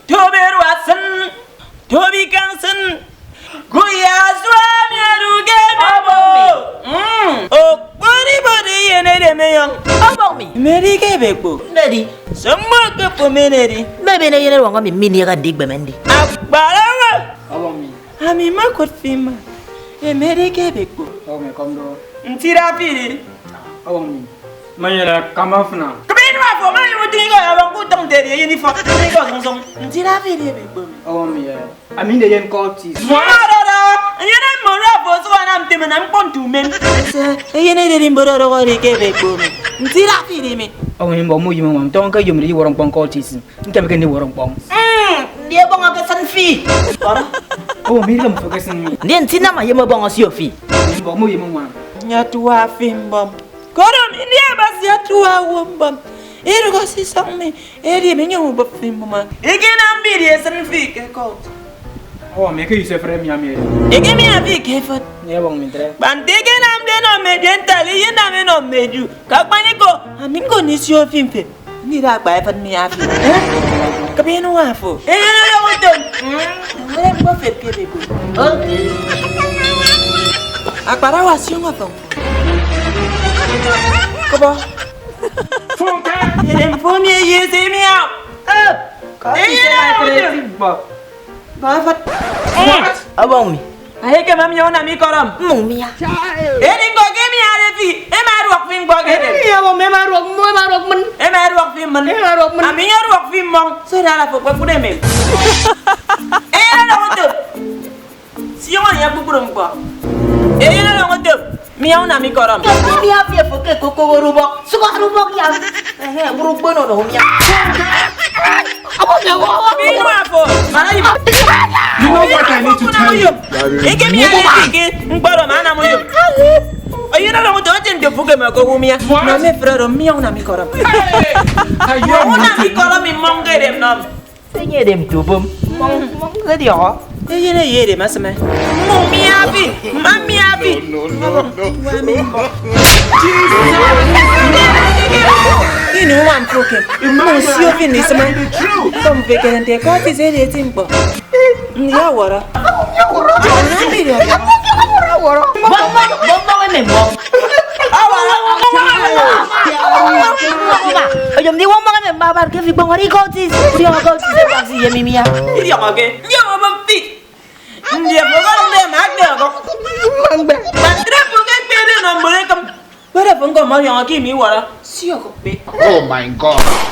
도배로 왔은 도비강선 구야 수아미루게 바보 뿌리뿌리 얘네래매영 Abang mi. 메리게 백부 Nadi. 선물 끝부 메네리 Bebe na yene wanga mi mini ka dig bemendi. 아빠라와 Abang mi. 아미마 콧피마 메리게 백부 Abang mi kom do. ntira피리 Abang mi. Mayela kamafna. 그베는 와서 많이 못이가 야방 꾸덩대리 얘니 파 이거 송송 ntira피리 백부 Abang mi ya. Amin de yen koti. 뭐라라 얘는 뭐라 보소 안함 때문에 안 뻔두면 얘네들이 뭐라라고 이렇게 백부 ntira피리미 Abang mi bomu yimang mam tong ka yumri worong pong koti sim. Ngam ke ni worong pong. Dia bang ka sanfi. Abang mi kam focus ni. Dia tina ma yema bang siofi. Bomu yimang mam. nyatuwa fimbam korom india bas yatuwa wombam irugo sisangme eri menyo ba fimbam igena mbiri esen fike ko Abang mi ke yuse frame mi amere. igemi afike fot Ni abang mi tre. bantege namde no medentali yina me no meju kakpani ko amingo ni sio fimfe ni ra gba fat mi afi kabenu afo yo wodon ngere mbo fet kebe ko Okay. akpara wa sio ngotong kobo Yere mfoni yese miao Bafat Abang mi. Aheke mam yona mi koram Mung mi ya. Eni ngoge mi ale fi e ma ruok fi ngoge de Ya bang me marok men. e ma ruok fi man ami nya ruok fi mong so dala fo ko kude mem e la wodo si yo ya buburum ko e la wodo mi yona mi koram Mi ya fi fo ke koko rubok. Suka rubok ya. Buruk bono no mi ya. Abang ya wa. mi wa fo mana ni You know what I need to tell you? Ege mi ale fi ngboro mana mo yo Ayo na wodo jende fuge ma ko wumia na me frero mi yona mi koram Hey, you Una mi koram mi monge dem nam Saya dem tu bom. Mong ke dia. Yene yere masame. Mummy abi, mami abi. Ini wan poke. Mo si o fini sama. Kom veke nte ko ti zere timpo. Ya wara. Ya wara. Na mi ya. Bom ni bom. Awara. Ayam di wong makan babar ke fi bang hari kau tis. Dia kau tis bang si yemi mi ya. Iri oke. Ya ba fi. Dia poka nde magde ko. Bandra poka pere no mole kam. Bara pongo ma yang aki mi wara. Si o ko pe. Oh my God.